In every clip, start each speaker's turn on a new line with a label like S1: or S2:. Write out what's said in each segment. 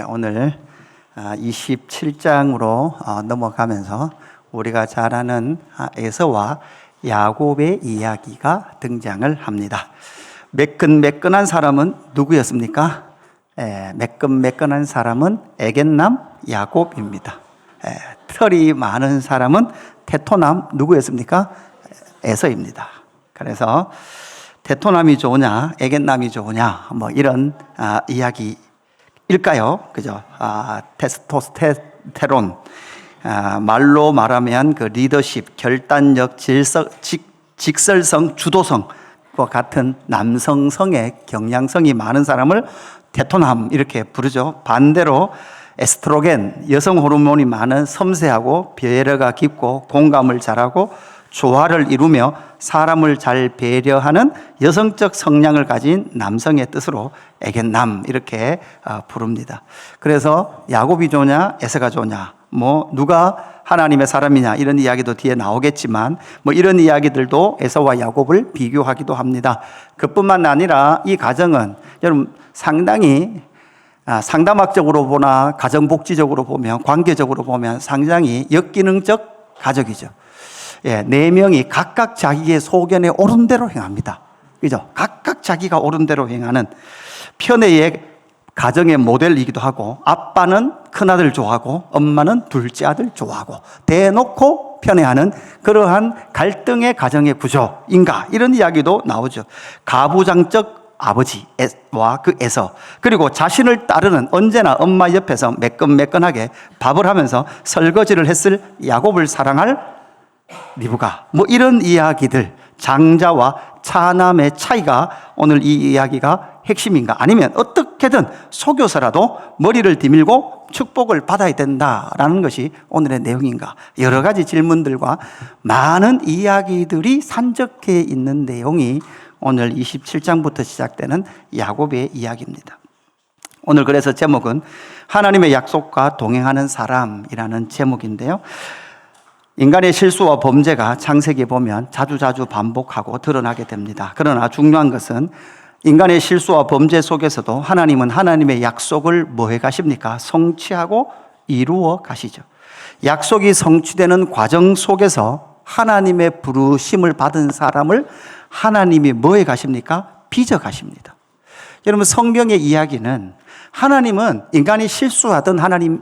S1: 오늘 27장으로 넘어가면서 우리가 잘 아는 에서와 야곱의 이야기가 등장을 합니다. 매끈매끈한 사람은 누구였습니까? 매끈매끈한 사람은 에겐남 야곱입니다. 털이 많은 사람은 테토남 누구였습니까? 에서입니다. 그래서 테토남이 좋으냐, 에겐남이 좋으냐, 뭐 이런 이야기일까요? 그죠? 테스토스테론, 말로 말하면 그 리더십, 결단력, 직설성, 주도성과 같은 남성성의 경향성이 많은 사람을 테토남 이렇게 부르죠. 반대로 에스트로겐, 여성 호르몬이 많은 섬세하고 배려가 깊고 공감을 잘하고 조화를 이루며 사람을 잘 배려하는 여성적 성향을 가진 남성의 뜻으로 에겐남 이렇게 부릅니다. 그래서 야곱이 좋냐 에서가 좋냐, 뭐 누가 하나님의 사람이냐 이런 이야기도 뒤에 나오겠지만 뭐 이런 이야기들도 에서와 야곱을 비교하기도 합니다. 그뿐만 아니라 이 가정은 여러분 상당히 상담학적으로 보나 가정복지적으로 보면 관계적으로 보면 상당히 역기능적 가족이죠. 4명이 각각 자기의 소견에 옳은 대로 행합니다. 그죠? 각각 자기가 옳은 대로 행하는 편애의 가정의 모델이기도 하고, 아빠는 큰아들 좋아하고 엄마는 둘째 아들 좋아하고 대놓고 편애하는 그러한 갈등의 가정의 구조인가 이런 이야기도 나오죠. 가부장적 아버지와 그 에서, 그리고 자신을 따르는 언제나 엄마 옆에서 매끈매끈하게 밥을 하면서 설거지를 했을 야곱을 사랑할 리브가, 뭐 이런 이야기들, 장자와 차남의 차이가 오늘 이 이야기가 핵심인가, 아니면 어떻게든 속여서라도 머리를 디밀고 축복을 받아야 된다라는 것이 오늘의 내용인가, 여러 가지 질문들과 많은 이야기들이 산적해 있는 내용이 오늘 27장부터 시작되는 야곱의 이야기입니다. 오늘 그래서 제목은 하나님의 약속과 동행하는 사람이라는 제목인데요, 인간의 실수와 범죄가 창세기에 보면 자주자주 반복하고 드러나게 됩니다. 그러나 중요한 것은 인간의 실수와 범죄 속에서도 하나님은 하나님의 약속을 뭐 해 가십니까? 성취하고 이루어 가시죠. 약속이 성취되는 과정 속에서 하나님의 부르심을 받은 사람을 하나님이 뭐 해 가십니까? 빚어 가십니다. 여러분, 성경의 이야기는 하나님은 인간이 실수하든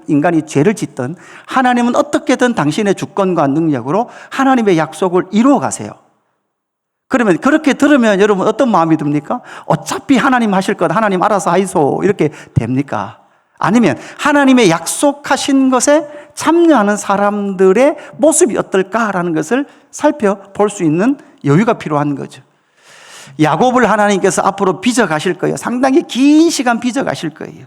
S1: 인간이 죄를 짓든 하나님은 어떻게든 당신의 주권과 능력으로 하나님의 약속을 이루어 가세요. 그러면 그렇게 들으면 여러분 어떤 마음이 듭니까? 어차피 하나님 하실 것, 하나님 알아서 하이소 이렇게 됩니까? 아니면 하나님의 약속하신 것에 참여하는 사람들의 모습이 어떨까라는 것을 살펴볼 수 있는 여유가 필요한 거죠. 야곱을 하나님께서 앞으로 빚어 가실 거예요. 상당히 긴 시간 빚어 가실 거예요.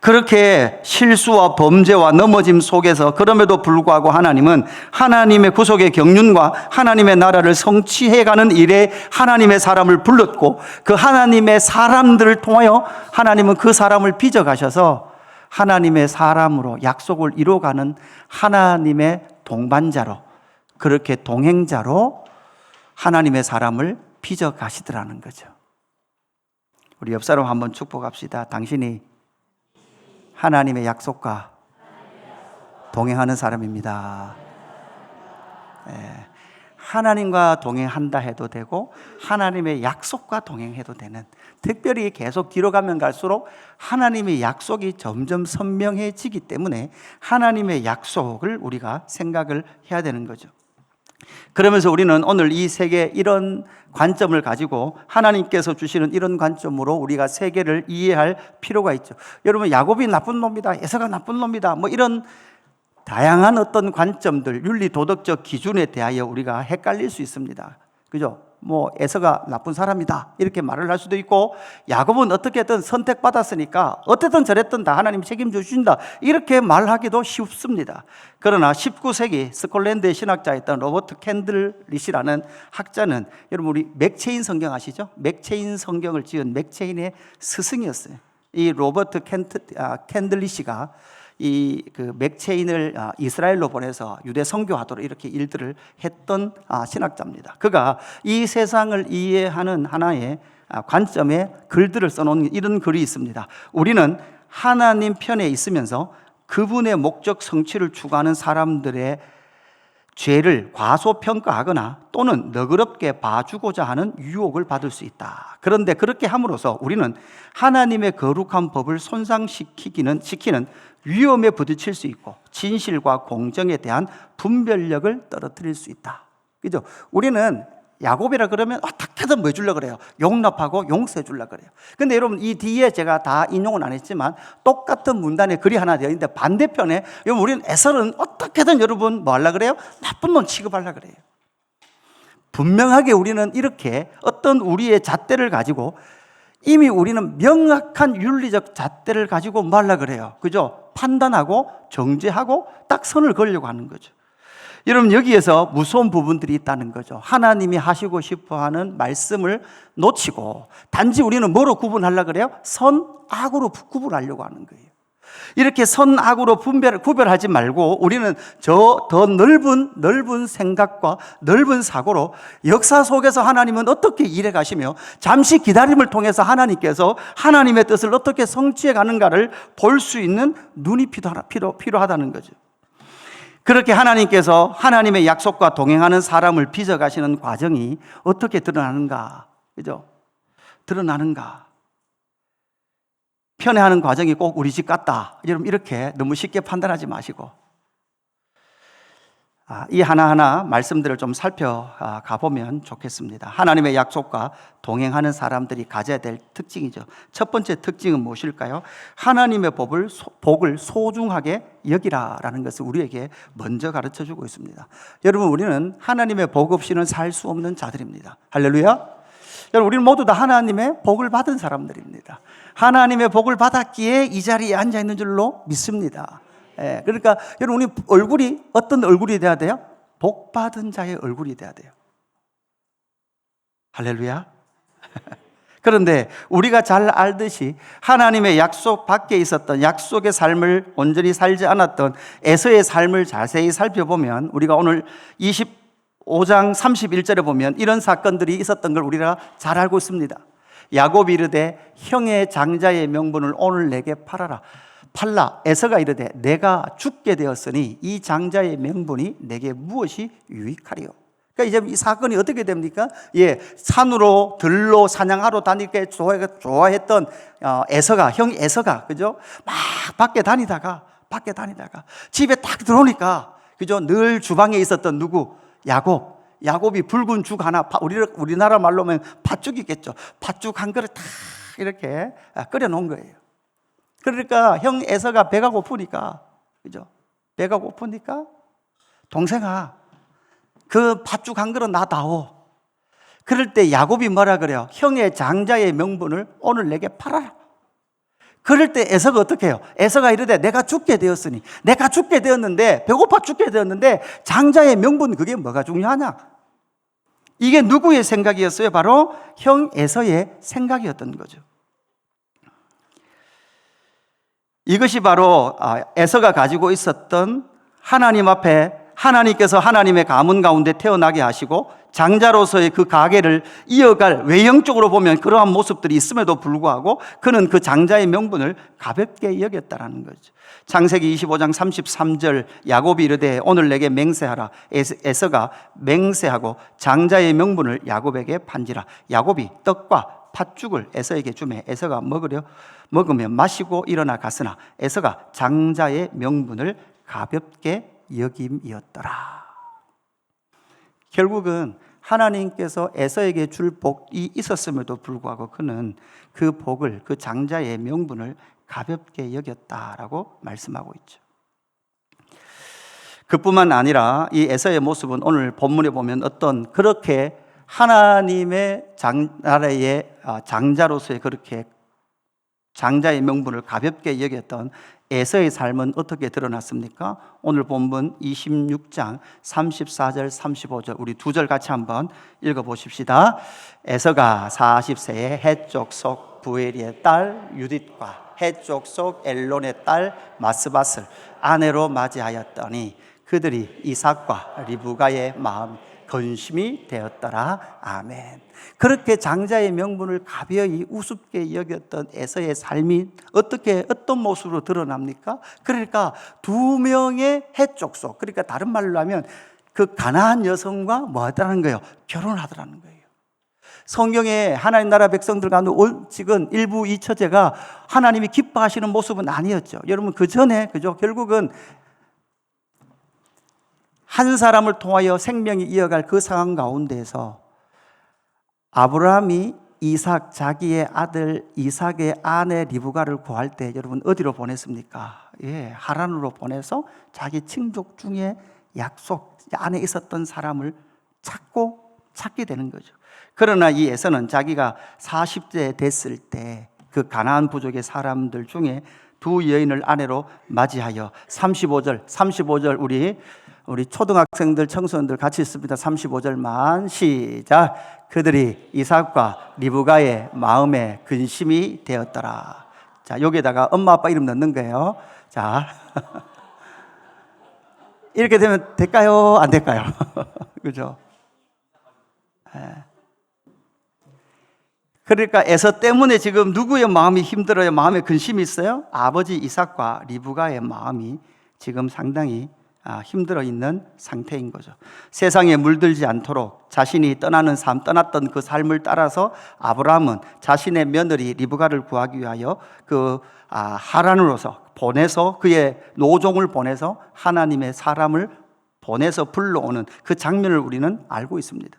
S1: 그렇게 실수와 범죄와 넘어짐 속에서 그럼에도 불구하고 하나님은 하나님의 구속의 경륜과 하나님의 나라를 성취해가는 일에 하나님의 사람을 불렀고, 그 하나님의 사람들을 통하여 하나님은 그 사람을 빚어 가셔서 하나님의 사람으로 약속을 이루어가는 하나님의 동반자로, 그렇게 동행자로 하나님의 사람을 빚어 가시더라는 거죠. 우리 옆 사람 한번 축복합시다. 당신이 하나님의 약속과 동행하는 사람입니다. 하나님과 동행한다 해도 되고 하나님의 약속과 동행해도 되는, 특별히 계속 뒤로 가면 갈수록 하나님의 약속이 점점 선명해지기 때문에 하나님의 약속을 우리가 생각을 해야 되는 거죠. 그러면서 우리는 오늘 이 세계 이런 관점을 가지고 하나님께서 주시는 이런 관점으로 우리가 세계를 이해할 필요가 있죠. 여러분, 야곱이 나쁜 놈이다, 에서가 나쁜 놈이다, 뭐 이런 다양한 어떤 관점들, 윤리 도덕적 기준에 대하여 우리가 헷갈릴 수 있습니다. 그죠? 뭐 에서가 나쁜 사람이다 이렇게 말을 할 수도 있고, 야곱은 어떻게든 선택받았으니까 어쨌든 저랬든 다 하나님 책임져 주신다 이렇게 말하기도 쉽습니다. 그러나 19세기 스콜랜드의 신학자였던 로버트 캔들리시라는 학자는, 여러분 우리 맥체인 성경 아시죠? 맥체인 성경을 지은 맥체인의 스승이었어요. 이 로버트 캔들리시가 그 맥체인을 이스라엘로 보내서 유대 선교하도록 이렇게 일들을 했던 신학자입니다. 그가 이 세상을 이해하는 하나의 관점의 글들을 써놓은 이런 글이 있습니다. 우리는 하나님 편에 있으면서 그분의 목적 성취를 추구하는 사람들의 죄를 과소평가하거나 또는 너그럽게 봐주고자 하는 유혹을 받을 수 있다. 그런데 그렇게 함으로써 우리는 하나님의 거룩한 법을 손상시키는 위험에 부딪힐 수 있고 진실과 공정에 대한 분별력을 떨어뜨릴 수 있다. 그죠? 우리는 야곱이라 그러면 어떻게든 뭐 해주려고 그래요. 용납하고 용서해 주려고 그래요. 근데 여러분, 이 뒤에 제가 다 인용은 안 했지만 똑같은 문단에 글이 하나 되어 있는데 반대편에 여러분, 우리는 에서는 어떻게든 여러분 뭐 하려고 그래요? 나쁜 놈 취급하려고 그래요. 분명하게 우리는 이렇게 어떤 우리의 잣대를 가지고 이미 우리는 명확한 윤리적 잣대를 가지고 뭐 하려고 그래요? 그죠? 판단하고 정죄하고 딱 선을 그으려고 하는 거죠. 여러분, 여기에서 무서운 부분들이 있다는 거죠. 하나님이 하시고 싶어하는 말씀을 놓치고 단지 우리는 뭐로 구분하려고 그래요? 선, 악으로 구분하려고 하는 거예요. 이렇게 선, 악으로 구별하지 말고 우리는 더 넓은 생각과 넓은 사고로 역사 속에서 하나님은 어떻게 일해 가시며 잠시 기다림을 통해서 하나님께서 하나님의 뜻을 어떻게 성취해 가는가를 볼 수 있는 눈이 필요하다는 거죠. 그렇게 하나님께서 하나님의 약속과 동행하는 사람을 빚어가시는 과정이 어떻게 드러나는가? 그죠? 드러나는가? 편애하는 과정이 꼭 우리 집 같다. 여러분, 이렇게 너무 쉽게 판단하지 마시고 이 하나하나 말씀들을 좀 살펴가 보면 좋겠습니다. 하나님의 약속과 동행하는 사람들이 가져야 될 특징이죠. 첫 번째 특징은 무엇일까요? 하나님의 복을 소중하게 여기라라는 것을 우리에게 먼저 가르쳐주고 있습니다. 여러분, 우리는 하나님의 복 없이는 살 수 없는 자들입니다. 할렐루야. 여러분, 우리는 모두 다 하나님의 복을 받은 사람들입니다. 하나님의 복을 받았기에 이 자리에 앉아 있는 줄로 믿습니다. 그러니까 여러분, 우리 얼굴이 어떤 얼굴이 돼야 돼요? 복 받은 자의 얼굴이 돼야 돼요. 할렐루야. 그런데 우리가 잘 알듯이 하나님의 약속 밖에 있었던 약속의 삶을 온전히 살지 않았던 에서의 삶을 자세히 살펴보면 우리가 오늘 25장 31절에 보면 이런 사건들이 있었던 걸 우리가 잘 알고 있습니다. 야곱이 이르되 형의 장자의 명분을 오늘 내게 팔아라. 팔라. 에서가 이르되 내가 죽게 되었으니 이 장자의 명분이 내게 무엇이 유익하리요? 그러니까 이제 이 사건이 어떻게 됩니까? 산으로 들로 사냥하러 다니게 좋아했던 형 에서가 그죠? 막 밖에 다니다가 집에 딱 들어오니까 그죠? 늘 주방에 있었던 누구? 야곱이 붉은 죽 하나, 우리나라 말로 하면 팥죽이겠죠. 팥죽 한 그릇 딱 이렇게 끓여 놓은 거예요. 그러니까 형 에서가 배가 고프니까, 그죠? 배가 고프니까, 동생아, 그 팥죽 한 그릇 놔다오. 그럴 때 야곱이 뭐라 그래요? 형의 장자의 명분을 오늘 내게 팔아라. 그럴 때 에서가 어떻게 해요? 에서가 이르되 내가 죽게 되었는데, 배고파 죽게 되었는데, 장자의 명분 그게 뭐가 중요하냐? 이게 누구의 생각이었어요? 바로 형 에서의 생각이었던 거죠. 이것이 바로 에서가 가지고 있었던 하나님 앞에 하나님께서 하나님의 가문 가운데 태어나게 하시고 장자로서의 그 가계를 이어갈 외형적으로 보면 그러한 모습들이 있음에도 불구하고 그는 그 장자의 명분을 가볍게 여겼다라는 거죠. 창세기 25장 33절 야곱이 이르되 오늘 내게 맹세하라. 에서가 맹세하고 장자의 명분을 야곱에게 판지라. 야곱이 떡과 팥죽을 에서에게 주매 에서가 먹으며 마시고 일어나 갔으나 에서가 장자의 명분을 가볍게 여김이었더라. 결국은 하나님께서 에서에게 줄 복이 있었음에도 불구하고 그는 그 복을, 그 장자의 명분을 가볍게 여겼다라고 말씀하고 있죠. 그뿐만 아니라 이 에서의 모습은 오늘 본문에 보면 어떤 그렇게 하나님의 나라의 장자로서의 그렇게 장자의 명분을 가볍게 여겼던 에서의 삶은 어떻게 드러났습니까? 오늘 본문 26장 34절 35절 우리 두 절 같이 한번 읽어보십시다. 에서가 40세에 해쪽 속 부엘리의 딸 유딧과 해쪽 속 엘론의 딸 마스밧을 아내로 맞이하였더니 그들이 이삭과 리브가의 마음 근심이 되었더라. 아멘. 그렇게 장자의 명분을 가벼이 우습게 여겼던 에서의 삶이 어떤 모습으로 드러납니까? 그러니까 두 명의 해족속, 그러니까 다른 말로 하면 그 가나안 여성과 뭐 하더라는 거예요? 결혼하더라는 거예요. 성경에 하나님 나라 백성들 가운데 찍은 일부 이 처제가 하나님이 기뻐하시는 모습은 아니었죠. 여러분, 그 전에 결국은 한 사람을 통하여 생명이 이어갈 그 상황 가운데에서 아브라함이 이삭, 자기의 아들 이삭의 아내 리브가를 구할 때 여러분 어디로 보냈습니까? 하란으로 보내서 자기 친족 중에 약속 안에 있었던 사람을 찾게 되는 거죠. 그러나 이 에서는 자기가 40세 됐을 때 그 가나안 부족의 사람들 중에 두 여인을 아내로 맞이하여 35절 우리 초등학생들, 청소년들 같이 있습니다. 35절만 시작. 그들이 이삭과 리브가의 마음에 근심이 되었더라. 자, 여기에다가 엄마 아빠 이름 넣는 거예요. 자, 이렇게 되면 될까요? 안 될까요? 그죠? 그러니까 에서 때문에 지금 누구의 마음이 힘들어요? 마음에 근심이 있어요? 아버지 이삭과 리브가의 마음이 지금 상당히 힘들어 있는 상태인 거죠. 세상에 물들지 않도록 자신이 떠났던 그 삶을 따라서 아브라함은 자신의 며느리 리브가를 구하기 위하여 하란으로서 보내서 그의 노종을 보내서 하나님의 사람을 보내서 불러오는 그 장면을 우리는 알고 있습니다.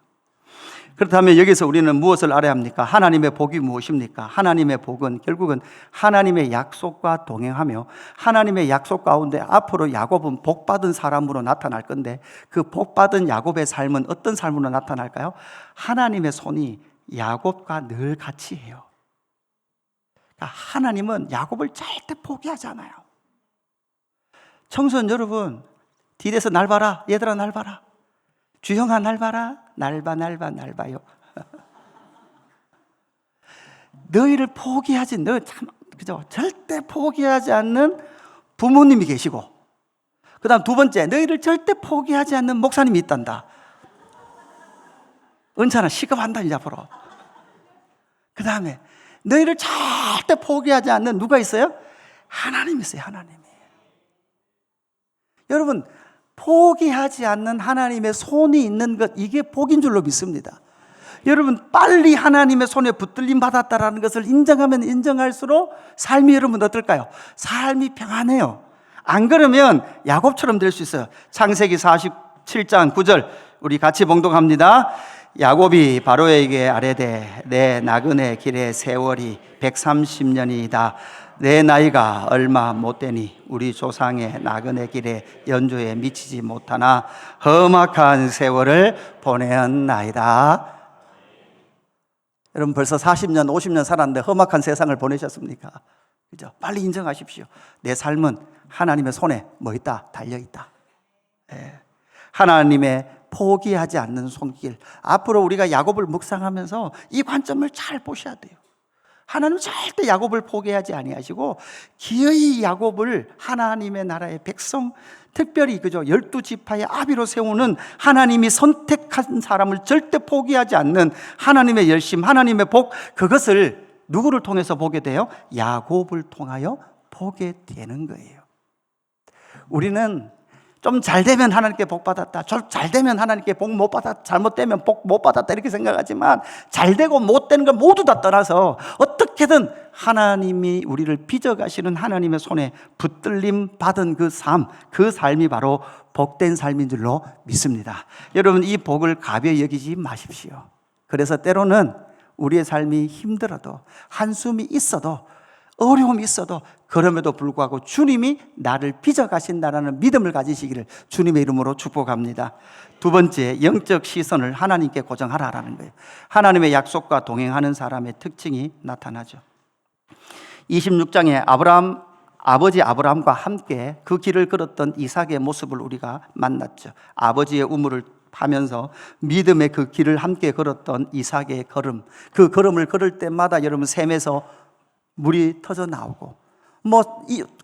S1: 그렇다면 여기서 우리는 무엇을 알아야 합니까? 하나님의 복이 무엇입니까? 하나님의 복은 결국은 하나님의 약속과 동행하며 하나님의 약속 가운데 앞으로 야곱은 복받은 사람으로 나타날 건데 그 복받은 야곱의 삶은 어떤 삶으로 나타날까요? 하나님의 손이 야곱과 늘 같이 해요. 그러니까 하나님은 야곱을 절대 포기하지 않아요. 청소년 여러분, 뒤에서 날 봐라. 얘들아 날 봐라. 주형아 날 봐라. 날 봐요. 너희를 포기하지, 그죠? 절대 포기하지 않는 부모님이 계시고, 그 다음 두 번째, 너희를 절대 포기하지 않는 목사님이 있단다. 은찬아, 시급한다, 이제 앞으로. 그 다음에, 너희를 절대 포기하지 않는 누가 있어요? 하나님이 있어요, 하나님이. 여러분, 포기하지 않는 하나님의 손이 있는 것, 이게 복인 줄로 믿습니다. 여러분, 빨리 하나님의 손에 붙들림 받았다라는 것을 인정하면 인정할수록 삶이 여러분 어떨까요? 삶이 평안해요. 안 그러면 야곱처럼 될 수 있어요. 창세기 47장 9절 우리 같이 봉독합니다. 야곱이 바로에게 아뢰되 내 나그네 길의 세월이 130년이다. 내 나이가 얼마 못 되니 우리 조상의 나그네 길에 연조에 미치지 못하나 험악한 세월을 보내었나이다. 여러분 벌써 40년 50년 살았는데 험악한 세상을 보내셨습니까? 그죠? 빨리 인정하십시오. 내 삶은 하나님의 손에 뭐 있다? 달려있다. 하나님의 포기하지 않는 손길. 앞으로 우리가 야곱을 묵상하면서 이 관점을 잘 보셔야 돼요. 하나님은 절대 야곱을 포기하지 아니하시고 기어이 야곱을 하나님의 나라의 백성, 특별히 12지파의 아비로 세우는 하나님이 선택한 사람을 절대 포기하지 않는 하나님의 열심, 하나님의 복, 그것을 누구를 통해서 보게 돼요? 야곱을 통하여 보게 되는 거예요. 우리는 좀 잘 되면 하나님께 복 받았다, 잘 되면 하나님께 복 못 받았다, 잘못되면 복 못 받았다 이렇게 생각하지만 잘 되고 못 되는 걸 모두 다 떠나서 어떻게든 하나님이 우리를 빚어가시는 하나님의 손에 붙들림 받은 그 삶이 바로 복된 삶인 줄로 믿습니다. 여러분 이 복을 가벼이 여기지 마십시오. 그래서 때로는 우리의 삶이 힘들어도 한숨이 있어도 어려움이 있어도 그럼에도 불구하고 주님이 나를 빚어가신다라는 믿음을 가지시기를 주님의 이름으로 축복합니다. 두 번째, 영적 시선을 하나님께 고정하라라는 거예요. 하나님의 약속과 동행하는 사람의 특징이 나타나죠. 26장에 아버지 아브라함과 함께 그 길을 걸었던 이삭의 모습을 우리가 만났죠. 아버지의 우물을 하면서 믿음의 그 길을 함께 걸었던 이삭의 걸음, 그 걸음을 걸을 때마다 여러분 샘에서 물이 터져 나오고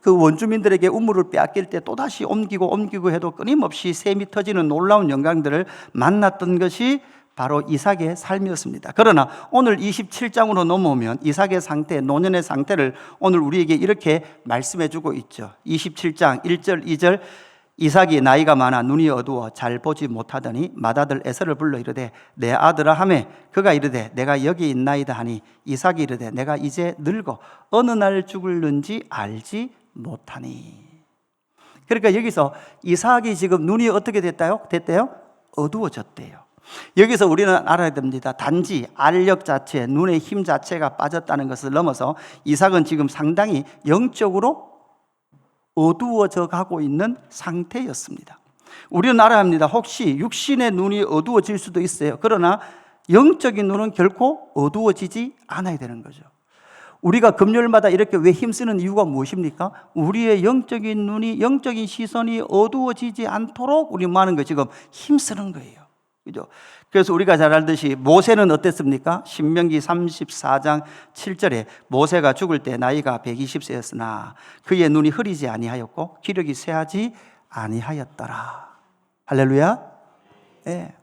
S1: 그 원주민들에게 우물을 빼앗길 때 또다시 옮기고 해도 끊임없이 샘이 터지는 놀라운 영광들을 만났던 것이 바로 이삭의 삶이었습니다. 그러나 오늘 27장으로 넘어오면 이삭의 상태, 노년의 상태를 오늘 우리에게 이렇게 말씀해 주고 있죠. 27장 1절 2절 이삭이 나이가 많아 눈이 어두워 잘 보지 못하더니 맏아들 에서를 불러 이르되 내 아들아 하매 그가 이르되 내가 여기 있나이다 하니 이삭이 이르되 내가 이제 늙어 어느 날 죽을는지 알지 못하니. 그러니까 여기서 이삭이 지금 눈이 어떻게 됐대요? 어두워졌대요. 여기서 우리는 알아야 됩니다. 단지 알력 자체, 눈의 힘 자체가 빠졌다는 것을 넘어서 이삭은 지금 상당히 영적으로 어두워져 가고 있는 상태였습니다. 우리는 알아야 합니다. 혹시 육신의 눈이 어두워질 수도 있어요. 그러나 영적인 눈은 결코 어두워지지 않아야 되는 거죠. 우리가 금요일마다 이렇게 왜 힘쓰는 이유가 무엇입니까? 우리의 영적인 눈이, 영적인 시선이 어두워지지 않도록 우리 뭐 하는 거 지금 힘쓰는 거예요. 그죠? 그래서 우리가 잘 알듯이 모세는 어땠습니까? 신명기 34장 7절에 모세가 죽을 때 나이가 120세였으나 그의 눈이 흐리지 아니하였고 기력이 쇠하지 아니하였더라. 할렐루야. 네.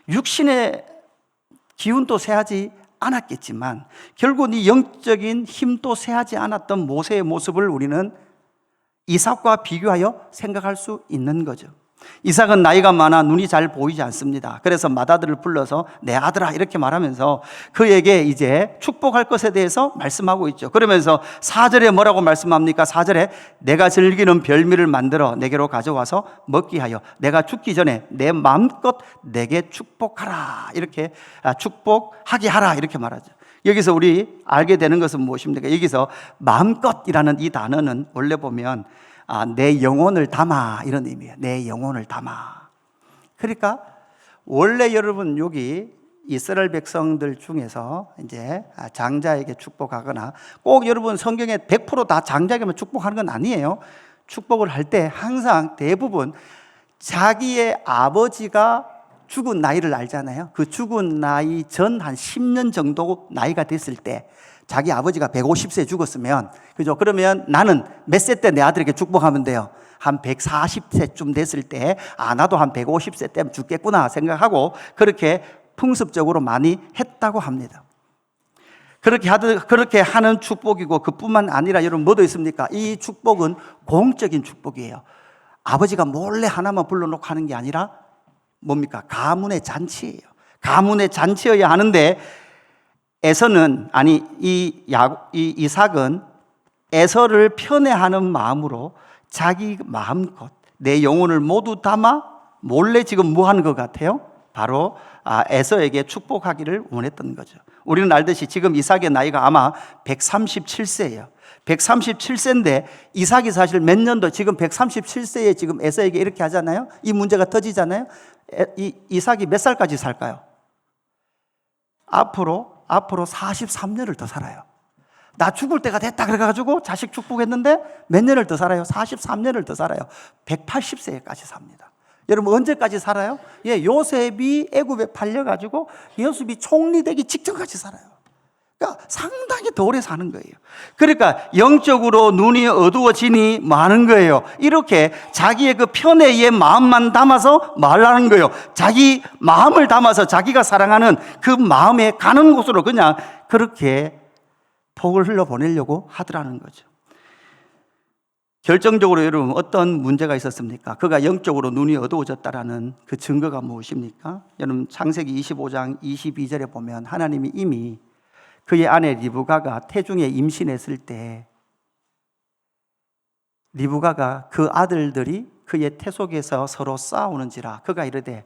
S1: 육신의 기운도 쇠하지 않았겠지만 결국 이 영적인 힘도 쇠하지 않았던 모세의 모습을 우리는 이삭과 비교하여 생각할 수 있는 거죠. 이삭은 나이가 많아 눈이 잘 보이지 않습니다. 그래서 맏아들을 불러서 내 아들아 이렇게 말하면서 그에게 이제 축복할 것에 대해서 말씀하고 있죠. 그러면서 4절에 뭐라고 말씀합니까? 4절에 내가 즐기는 별미를 만들어 내게로 가져와서 먹게 하여 내가 죽기 전에 내 마음껏 내게 축복하라, 이렇게 축복하게 하라 이렇게 말하죠. 여기서 우리 알게 되는 것은 무엇입니까? 여기서 마음껏이라는 이 단어는 원래 보면 내 영혼을 담아 이런 의미예요. 내 영혼을 담아. 그러니까 원래 여러분 여기 이스라엘 백성들 중에서 이제 장자에게 축복하거나 꼭 여러분 성경에 100%다 장자에게만 축복하는 건 아니에요. 축복을 할 때 항상 대부분 자기의 아버지가 죽은 나이를 알잖아요. 그 죽은 나이 전 한 10년 정도 나이가 됐을 때 자기 아버지가 150세에 죽었으면, 그죠? 그러면 나는 몇 세 때 내 아들에게 축복하면 돼요? 한 140세쯤 됐을 때, 나도 한 150세 때면 죽겠구나 생각하고 그렇게 풍습적으로 많이 했다고 합니다. 그렇게 하는 축복이고 그뿐만 아니라 여러분 뭐도 있습니까? 이 축복은 공적인 축복이에요. 아버지가 몰래 하나만 불러놓고 하는 게 아니라 뭡니까? 가문의 잔치예요. 가문의 잔치여야 하는데 이삭은 에서를 편애하는 마음으로 자기 마음껏 내 영혼을 모두 담아 몰래 지금 뭐 하는 것 같아요? 바로 에서에게 축복하기를 원했던 거죠. 우리는 알듯이 지금 이삭의 나이가 아마 137세예요. 137세인데 이삭이 사실 몇 년도 지금 137세에 지금 에서에게 이렇게 하잖아요. 이 문제가 터지잖아요. 이삭이 몇 살까지 살까요? 앞으로 43년을 더 살아요. 나 죽을 때가 됐다 그래가지고 자식 축복했는데 몇 년을 더 살아요? 43년을 더 살아요. 180세까지 삽니다. 여러분 언제까지 살아요? 요셉이 애굽에 팔려가지고 요셉이 총리 되기 직전까지 살아요. 그러니까 상당히 더 오래 사는 거예요. 그러니까 영적으로 눈이 어두워지니 많은 거예요. 이렇게 자기의 그 편애의 마음만 담아서 말하는 거예요. 자기 마음을 담아서 자기가 사랑하는 그 마음에 가는 곳으로 그냥 그렇게 폭을 흘려보내려고 하더라는 거죠. 결정적으로 여러분 어떤 문제가 있었습니까? 그가 영적으로 눈이 어두워졌다라는 그 증거가 무엇입니까? 여러분 창세기 25장 22절에 보면 하나님이 이미 그의 아내 리브가가 태중에 임신했을 때 리브가가 그 아들들이 그의 태 속에서 서로 싸우는지라 그가 이르되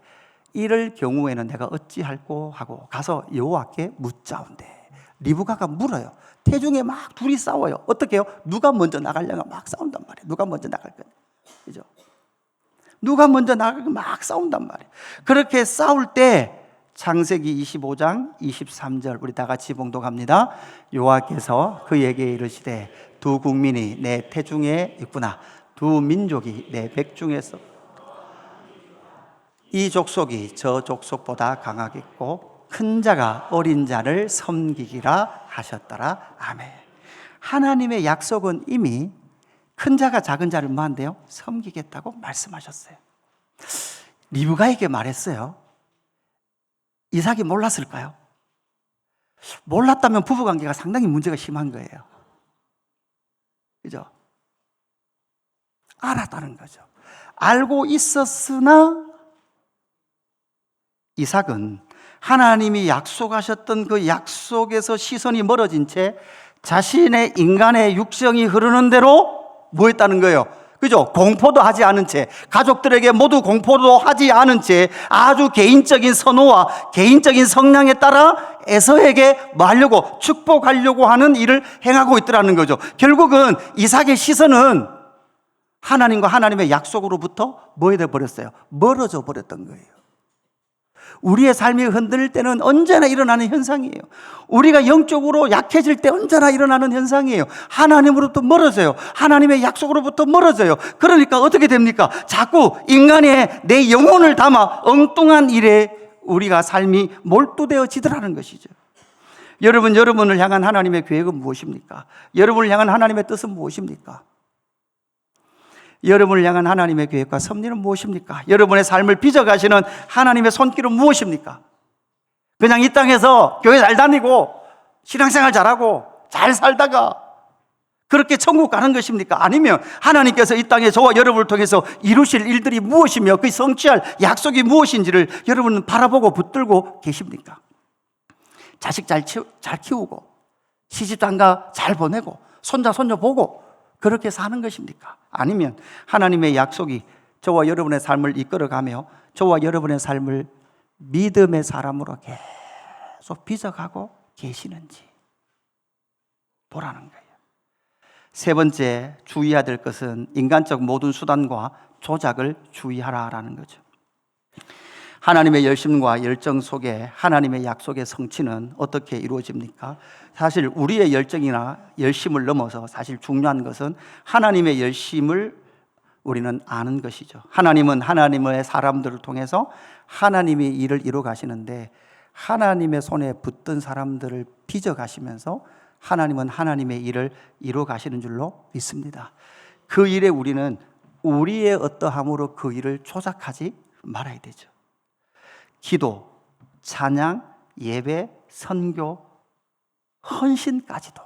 S1: 이럴 경우에는 내가 어찌할꼬 하고 가서 여호와께 묻자온대. 리브가가 물어요. 태중에 막 둘이 싸워요. 어떻게 해요? 누가 먼저 나가려고 막 싸운단 말이에요. 누가 먼저 나갈 거냐. 그죠? 누가 먼저 나가고 막 싸운단 말이에요. 그렇게 싸울 때 창세기 25장 23절 우리 다 같이 봉독합니다. 여호와께서 그에게 이르시되 두 국민이 내 태중에 있구나. 두 민족이 내 백중에서 이 족속이 저 족속보다 강하겠고 큰 자가 어린 자를 섬기기라 하셨더라. 아멘. 하나님의 약속은 이미 큰 자가 작은 자를 뭐한대요? 섬기겠다고 말씀하셨어요. 리브가에게 말했어요. 이삭이 몰랐을까요? 몰랐다면 부부관계가 상당히 문제가 심한 거예요. 그죠? 알았다는 거죠. 알고 있었으나 이삭은 하나님이 약속하셨던 그 약속에서 시선이 멀어진 채 자신의 인간의 육성이 흐르는 대로 뭐 했다는 거예요? 그죠? 공포도 하지 않은 채, 가족들에게 모두 공포도 하지 않은 채 아주 개인적인 선호와 개인적인 성향에 따라 에서에게 뭐 하려고, 축복하려고 하는 일을 행하고 있더라는 거죠. 결국은 이삭의 시선은 하나님과 하나님의 약속으로부터 뭐 해돼 버렸어요? 멀어져 버렸던 거예요. 우리의 삶이 흔들릴 때는 언제나 일어나는 현상이에요. 우리가 영적으로 약해질 때 언제나 일어나는 현상이에요. 하나님으로부터 멀어져요. 하나님의 약속으로부터 멀어져요. 그러니까 어떻게 됩니까? 자꾸 인간의 내 영혼을 담아 엉뚱한 일에 우리가 삶이 몰두되어지더라는 것이죠. 여러분을 향한 하나님의 계획은 무엇입니까? 여러분을 향한 하나님의 뜻은 무엇입니까? 여러분을 향한 하나님의 계획과 섭리는 무엇입니까? 여러분의 삶을 빚어가시는 하나님의 손길은 무엇입니까? 그냥 이 땅에서 교회 잘 다니고 신앙생활 잘하고 잘 살다가 그렇게 천국 가는 것입니까? 아니면 하나님께서 이 땅에 저와 여러분을 통해서 이루실 일들이 무엇이며 그 성취할 약속이 무엇인지를 여러분은 바라보고 붙들고 계십니까? 자식 잘 키우고 시집장가 잘 보내고 손자 손녀 보고 그렇게 사는 것입니까? 아니면 하나님의 약속이 저와 여러분의 삶을 이끌어가며 저와 여러분의 삶을 믿음의 사람으로 계속 빚어가고 계시는지 보라는 거예요. 세 번째 주의해야 될 것은 인간적 모든 수단과 조작을 주의하라라는 거죠. 하나님의 열심과 열정 속에 하나님의 약속의 성취는 어떻게 이루어집니까? 사실 우리의 열정이나 열심을 넘어서 사실 중요한 것은 하나님의 열심을 우리는 아는 것이죠. 하나님은 하나님의 사람들을 통해서 하나님의 일을 이루어 가시는데 하나님의 손에 붙든 사람들을 빚어 가시면서 하나님은 하나님의 일을 이루어 가시는 줄로 믿습니다. 그 일에 우리는 우리의 어떠함으로 그 일을 조작하지 말아야 되죠. 기도, 찬양, 예배, 선교, 헌신까지도.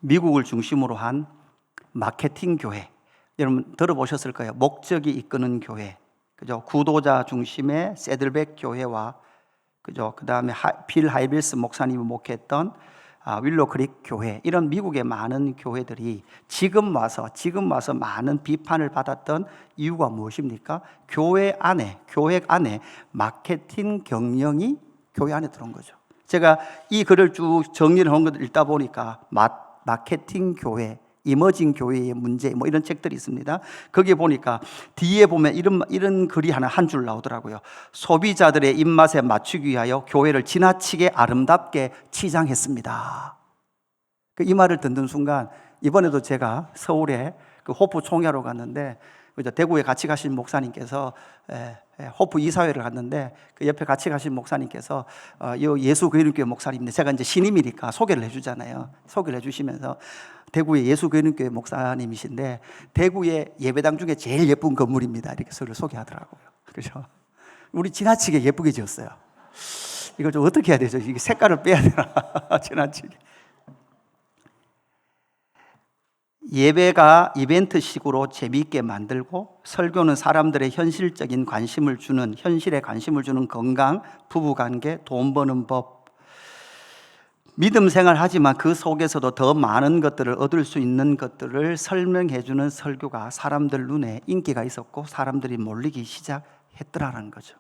S1: 미국을 중심으로 한 마케팅 교회, 여러분 들어보셨을 거예요. 목적이 이끄는 교회, 그죠? 구도자 중심의 세들백 교회와 그죠? 그 다음에 빌 하이빌스 목사님이 목회했던 윌로 크릭 교회, 이런 미국의 많은 교회들이 지금 와서 많은 비판을 받았던 이유가 무엇입니까? 교회 안에 마케팅 경영이 교회 안에 들어온 거죠. 제가 이 글을 쭉 정리를 한 것을 읽다 보니까 마케팅 교회, 이머징 교회의 문제 뭐 이런 책들이 있습니다. 거기에 보니까 뒤에 보면 이런 글이 한 줄 나오더라고요. 소비자들의 입맛에 맞추기 위하여 교회를 지나치게 아름답게 치장했습니다. 이 말을 듣는 순간 이번에도 제가 서울에 그 호프 총회로 갔는데 대구에 같이 가신 목사님께서 호프 이사회를 갔는데 그 옆에 같이 가신 목사님께서 예수 그리스도교회 목사님인데 제가 이제 신임이니까 소개를 해주잖아요. 소개를 해주시면서 대구의 예수 그리스도교회 목사님이신데 대구의 예배당 중에 제일 예쁜 건물입니다. 이렇게 서로 소개하더라고요. 그렇죠? 우리 지나치게 예쁘게 지었어요. 이걸 좀 어떻게 해야 되죠? 이게 색깔을 빼야 되나? 지나치게. 예배가 이벤트식으로 재미있게 만들고 설교는 사람들의 현실에 관심을 주는 건강, 부부관계, 돈 버는 법, 믿음 생활하지만 그 속에서도 더 많은 것들을 얻을 수 있는 것들을 설명해 주는 설교가 사람들 눈에 인기가 있었고 사람들이 몰리기 시작했더라는 거죠.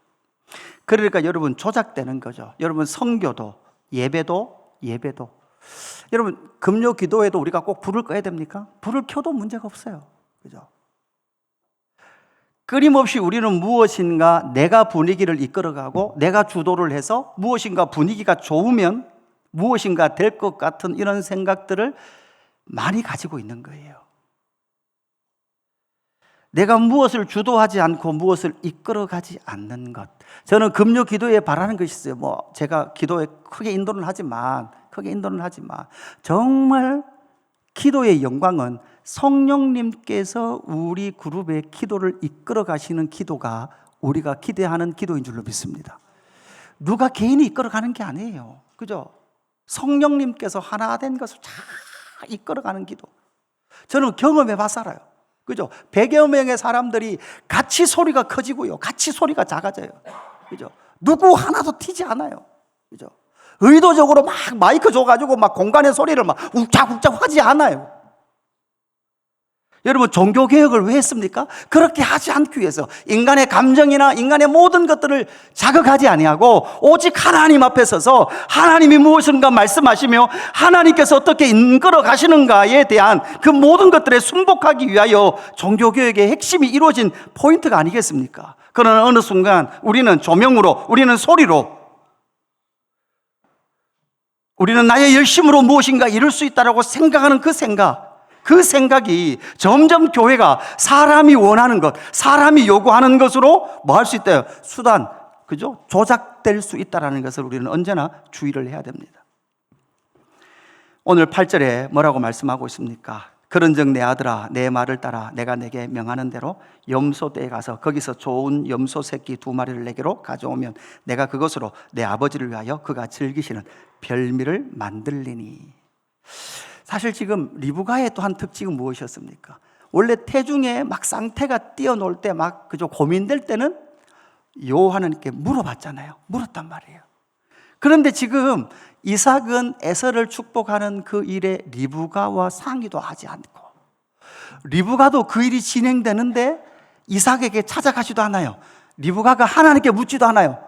S1: 그러니까 여러분 조작되는 거죠. 여러분 선교도 예배도 여러분 금요 기도에도 우리가 꼭 불을 꺼야 됩니까? 불을 켜도 문제가 없어요. 그죠? 끊임없이 우리는 무엇인가 내가 분위기를 이끌어가고 내가 주도를 해서 무엇인가 분위기가 좋으면 무엇인가 될 것 같은 이런 생각들을 많이 가지고 있는 거예요. 내가 무엇을 주도하지 않고 무엇을 이끌어가지 않는 것. 저는 금요 기도에 바라는 것이 있어요. 제가 기도에 크게 인도는 하지만 정말 기도의 영광은 성령님께서 우리 그룹의 기도를 이끌어 가시는 기도가 우리가 기대하는 기도인 줄로 믿습니다. 누가 개인이 이끌어 가는 게 아니에요. 그죠? 성령님께서 하나 된 것을 잘 이끌어 가는 기도. 저는 경험해 봐서 알아요. 그죠? 100여 명의 사람들이 같이 소리가 커지고요. 같이 소리가 작아져요. 그죠? 누구 하나도 튀지 않아요. 그죠? 의도적으로 막 마이크 줘가지고 막 공간의 소리를 막 욱작욱작 하지 않아요. 여러분, 종교개혁을 왜 했습니까? 그렇게 하지 않기 위해서 인간의 감정이나 인간의 모든 것들을 자극하지 아니하고 오직 하나님 앞에 서서 하나님이 무엇인가 말씀하시며 하나님께서 어떻게 이끌어 가시는가에 대한 그 모든 것들에 순복하기 위하여 종교개혁의 핵심이 이루어진 포인트가 아니겠습니까? 그러나 어느 순간 우리는 조명으로, 우리는 소리로, 우리는 나의 열심으로 무엇인가 이룰 수 있다고 생각하는 그 생각이 점점 교회가 사람이 원하는 것, 사람이 요구하는 것으로 뭐 할 수 있대요? 수단, 그죠? 조작될 수 있다는 것을 우리는 언제나 주의를 해야 됩니다. 오늘 8절에 뭐라고 말씀하고 있습니까? 그런즉 내 아들아, 내 말을 따라 내가 내게 명하는 대로 염소떼에 가서 거기서 좋은 염소 새끼 2마리를 내게로 가져오면 내가 그것으로 내 아버지를 위하여 그가 즐기시는 별미를 만들리니. 사실 지금 리브가의 또 한 특징은 무엇이었습니까? 원래 태중에 막 상태가 뛰어놀 때 막 그저 고민될 때는 여호와님께 물어봤잖아요. 물었단 말이에요. 그런데 지금 이삭은 에서를 축복하는 그 일에 리브가와 상의도 하지 않고, 리브가도 그 일이 진행되는데 이삭에게 찾아가지도 않아요. 리브가가 하나님께 묻지도 않아요.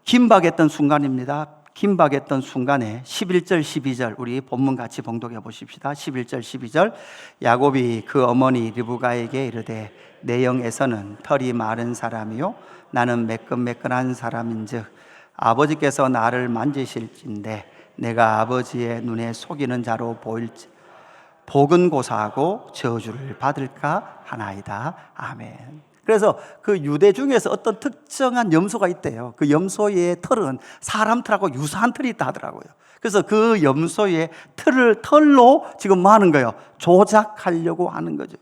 S1: 긴박했던 순간입니다. 긴박했던 순간에 11절 12절 우리 본문 같이 봉독해 보십시다. 11절 12절 야곱이 그 어머니 리브가에게 이르되 내 영에서는 털이 마른 사람이요 나는 매끈매끈한 사람인즉 아버지께서 나를 만지실진데 내가 아버지의 눈에 속이는 자로 보일지 복은 고사하고 저주를 받을까 하나이다. 아멘. 그래서 그 유대 중에서 어떤 특정한 염소가 있대요. 그 염소의 털은 사람 털하고 유사한 털이 있다 하더라고요. 그래서 그 염소의 털로 지금 뭐 하는 거예요? 조작하려고 하는 거죠.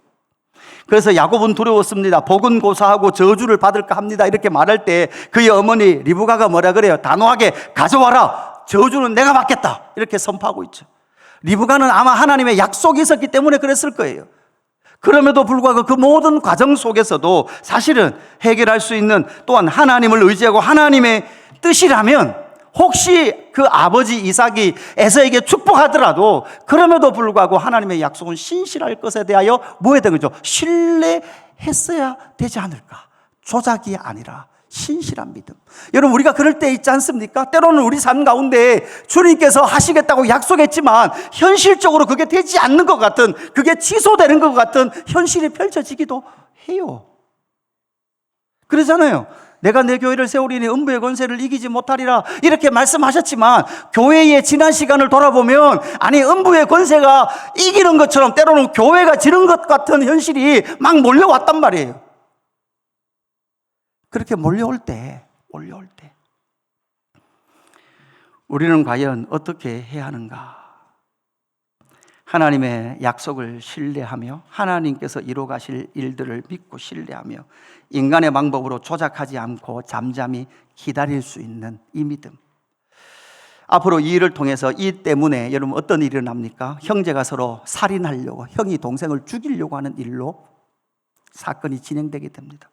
S1: 그래서 야곱은 두려웠습니다. 복은 고사하고 저주를 받을까 합니다. 이렇게 말할 때 그의 어머니 리브가가 뭐라 그래요? 단호하게 가져와라. 저주는 내가 받겠다. 이렇게 선포하고 있죠. 리브가는 아마 하나님의 약속이 있었기 때문에 그랬을 거예요. 그럼에도 불구하고 그 모든 과정 속에서도 사실은 해결할 수 있는 또한 하나님을 의지하고 하나님의 뜻이라면 혹시 그 아버지 이삭이 에서에게 축복하더라도 그럼에도 불구하고 하나님의 약속은 신실할 것에 대하여 뭐 해야 되는 거죠? 신뢰했어야 되지 않을까? 조작이 아니라 신실한 믿음. 여러분, 우리가 그럴 때 있지 않습니까? 때로는 우리 삶 가운데 주님께서 하시겠다고 약속했지만 현실적으로 그게 되지 않는 것 같은, 그게 취소되는 것 같은 현실이 펼쳐지기도 해요. 그러잖아요. 내가 내 교회를 세우리니 음부의 권세를 이기지 못하리라 이렇게 말씀하셨지만 교회의 지난 시간을 돌아보면 아니 음부의 권세가 이기는 것처럼 때로는 교회가 지는 것 같은 현실이 막 몰려왔단 말이에요. 그렇게 몰려올 때 우리는 과연 어떻게 해야 하는가? 하나님의 약속을 신뢰하며 하나님께서 이루어 가실 일들을 믿고 신뢰하며 인간의 방법으로 조작하지 않고 잠잠히 기다릴 수 있는 이 믿음. 앞으로 이 일을 통해서 이 때문에 여러분 어떤 일이 일어납니까? 형제가 서로 살인하려고, 형이 동생을 죽이려고 하는 일로 사건이 진행되게 됩니다.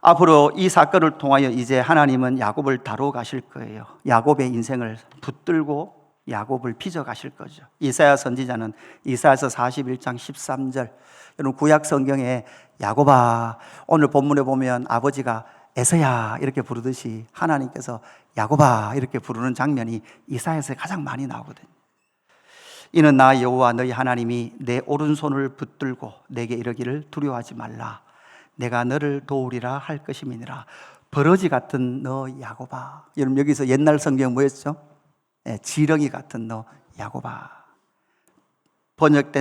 S1: 앞으로 이 사건을 통하여 이제 하나님은 야곱을 다루어 가실 거예요. 야곱의 인생을 붙들고 야곱을 빚어 가실 거죠. 이사야 선지자는 이사야서 41장 13절, 여러분 구약 성경에 야곱아, 오늘 본문에 보면 아버지가 에서야 이렇게 부르듯이 하나님께서 야곱아 이렇게 부르는 장면이 이사야서에 가장 많이 나오거든요. 이는 나 여호와 너희 하나님이 내 오른손을 붙들고 내게 이르기를 두려워하지 말라. 내가 너를 도우리라 할 것임이니라. 버러지 같은 너 야곱아. 여러분 여기서 옛날 성경 뭐였죠? 지렁이 같은 너 야곱아.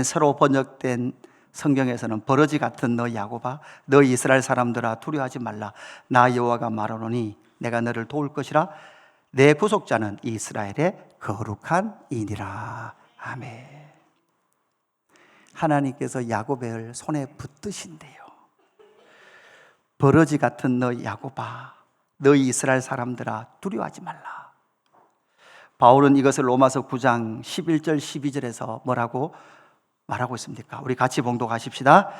S1: 새로 번역된 성경에서는 버러지 같은 너 야곱아, 너 이스라엘 사람들아 두려워하지 말라. 나 여호와가 말하노니 내가 너를 도울 것이라. 내 구속자는 이스라엘의 거룩한 이니라. 아멘. 하나님께서 야곱을 손에 붙드신대요. 버러지 같은 너 야곱아, 너 이스라엘 사람들아 두려워하지 말라. 바울은 이것을 로마서 9장 11절 12절에서 뭐라고 말하고 있습니까? 우리 같이 봉독하십시다.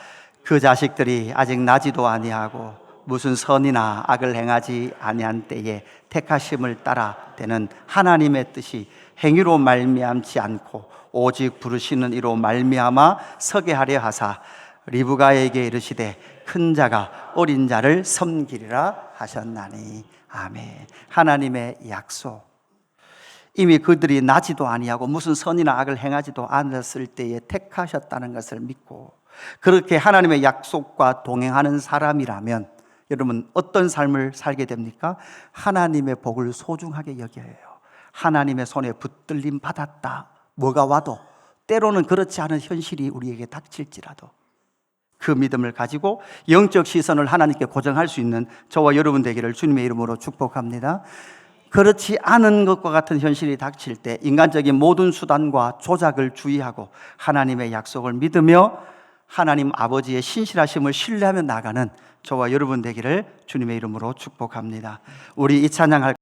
S1: 그 자식들이 아직 나지도 아니하고 무슨 선이나 악을 행하지 아니한 때에 택하심을 따라 되는 하나님의 뜻이 행위로 말미암지 않고 오직 부르시는 이로 말미암아 서게 하려 하사 리브가에게 이르시되 큰 자가 어린 자를 섬기리라 하셨나니. 아멘. 하나님의 약속. 이미 그들이 나지도 아니하고 무슨 선이나 악을 행하지도 않았을 때에 택하셨다는 것을 믿고 그렇게 하나님의 약속과 동행하는 사람이라면 여러분 어떤 삶을 살게 됩니까? 하나님의 복을 소중하게 여겨요. 하나님의 손에 붙들림 받았다. 뭐가 와도 때로는 그렇지 않은 현실이 우리에게 닥칠지라도 그 믿음을 가지고 영적 시선을 하나님께 고정할 수 있는 저와 여러분 되기를 주님의 이름으로 축복합니다. 그렇지 않은 것과 같은 현실이 닥칠 때 인간적인 모든 수단과 조작을 주의하고 하나님의 약속을 믿으며 하나님 아버지의 신실하심을 신뢰하며 나가는 저와 여러분 되기를 주님의 이름으로 축복합니다. 우리 이 찬양할